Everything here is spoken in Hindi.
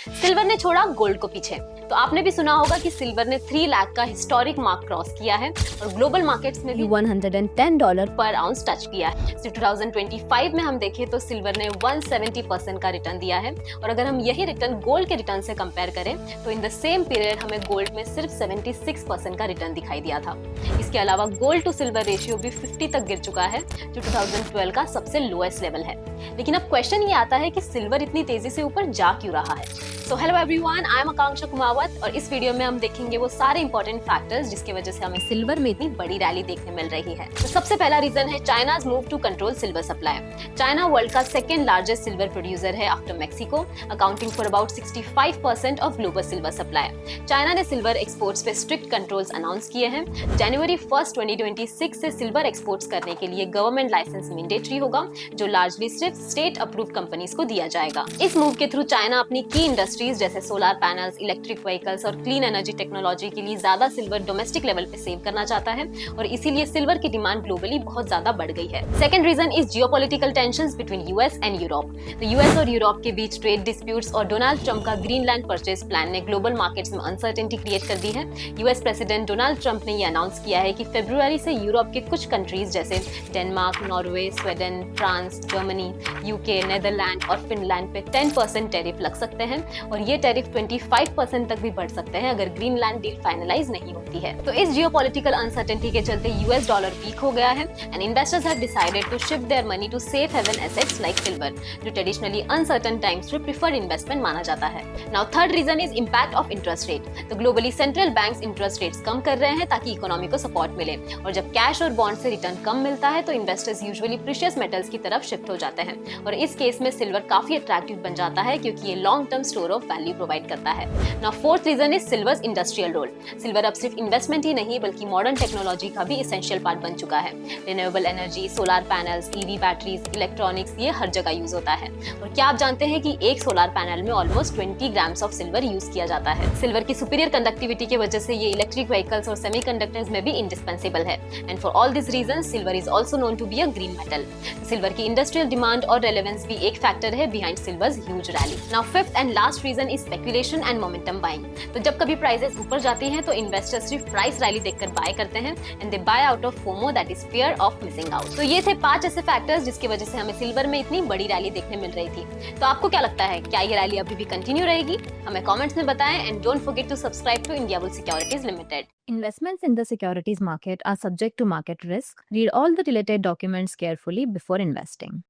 सिल्वर ने छोड़ा गोल्ड को पीछे। तो आपने भी सुना होगा कि सिल्वर ने 3 लाख का हिस्टोरिक मार्क क्रॉस किया है और ग्लोबल मार्केट्स में भी $110 पर आउंस टच किया है। 2025 में हम देखें तो सिल्वर ने 170% का रिटर्न दिया है और अगर हम यही रिटर्न गोल्ड के रिटर्न से कंपेयर करें तो इन द सेम पीरियड हमें गोल्ड में सिर्फ 76% का रिटर्न दिखाई दिया था। इसके अलावा गोल्ड टू सिल्वर रेशियो भी 50 तक गिर चुका है, जो 2012 का सबसे लोएस्ट लेवल है। लेकिन अब क्वेश्चन ये आता है कि सिल्वर इतनी तेजी से ऊपर जा क्यों रहा है। So hello everyone, I am Akanksha Kumawat और इस वीडियो में हम देखेंगे वो सारे इंपॉर्टेंट फैक्टर्स जिसकी वजह से हमें सिल्वर में इतनी बड़ी रैली देखने मिल रही है। तो सबसे पहला रीजन है China's move to control silver supply. China world का सेकंड लार्जेस्ट सिल्वर प्रोड्यूसर है after Mexico, accounting for about 65% of global silver supply. China ने सिल्वर एक्सपोर्ट्स पे स्ट्रिक्ट कंट्रोल्स अनाउंस किए हैं। जनवरी 1, 2026 से सिल्वर एक्सपोर्ट्स करने के लिए गवर्नमेंट लाइसेंस मैंडेटरी होगा, जो लार्जली सिर्फ स्टेट अप्रूव्ड कंपनीज को दिया जाएगा। इस मूव के थ्रू चाइना अपनी की इंडस्ट्रीज जैसे सोलर पैनल्स, इलेक्ट्रिक व्हीकल्स और क्लीन एनर्जी टेक्नोलॉजी के लिए ज्यादा सिल्वर डोमेस्टिक लेवल पे सेव करना चाहता है और इसीलिए सिल्वर की डिमांड ग्लोबली बहुत ज्यादा बढ़ गई है। Second reason is geopolitical tensions between US and Europe. तो यूएस और यूरोप के बीच ट्रेड डिस्प्यूट्स और डोनाल्ड ट्रंप का ग्रीनलैंड परचेज प्लान ने ग्लोबल मार्केट्स में अनसर्टेनिटी क्रिएट कर दी है। यूएस प्रेसिडेंट डोनाल्ड ट्रंप ने ये अनाउंस किया है कि फरवरी से यूरोप के कुछ कंट्रीज जैसे Denmark, Norway, Sweden, France, Germany, UK, Netherland और फिनलैंड पे 10% टैरिफ लग सकते हैं और ये टैरिफ 25% तक भी बढ़ सकते हैं अगर ग्रीनलैंड डील फाइनलाइज नहीं होती है। तो इस जियोपॉलिटिकल अनसर्टेनिटी के चलते यूएस डॉलर वीक हो गया है and investors have decided to shift their money to safe haven assets like silver, जो ट्रेडिशनली अनसर्टेन टाइम्स में प्रिफर्ड इन्वेस्टमेंट माना जाता है। Now third reason is impact of interest rate. तो globally central banks interest rates कम कर रहे हैं ताकि इकोनॉमी को सपोर्ट मिले और जब कैश और बॉन्ड से रिटर्न कम मिलता है तो इन्वेस्टर्स यूजुअली प्रीशियस मेटल्स की तरफ शिफ्ट हो जाते हैं और इस केस में सिल्वर काफी अट्रैक्टिव बन जाता है क्योंकि ये long term store of value provide करता है। Now fourth reason is silver's industrial role. Silver अब सिर्फ इन्वेस्टमेंट ही नहीं बल्कि मॉडर्न टेक्नोलॉजी का भी एसेंशियल पार्ट बन चुका है। Renewable energy, solar panels, EV batteries, electronics, ये हर जगह यूज होता है। और क्या आप जानते हैं कि एक सोलर पैनल में almost 20 grams of silver use किया जाता है। सिल्वर की सुपीरियर कंडक्टिविटी की वजह से ये इलेक्ट्रिक व्हीकल्स और सेमीकंडक्टर्स में भी इंडिस्पेंसेबल है and for all this reason silver is also known to be a green metal. Silver की इंडस्ट्रियल डिमांड और रेलेवेंस भी एक फैक्टर है behind silver's huge rally. Now fifth and last reason is speculation and momentum buying. तो जब कभी प्राइसेस ऊपर जाती हैं तो इन्वेस्टर्स सिर्फ प्राइस रैली देखकर बाय करते हैं and they bye out of FOMO, that is fear of missing out. तो ये थे 5 ऐसे फैक्टर्स जिसकी वजह से हमें सिल्वर में इतनी बड़ी रैली देखने मिल रही थी। तो आपको क्या लगता है, क्या ये रैली अभी भी कंटिन्यू रहेगी? हमें कमेंट्स में बताएं and don't forget to subscribe to Indiabulls securities limited. Investments in the securities market are subject to market risk. Read all the related documents carefully before investing.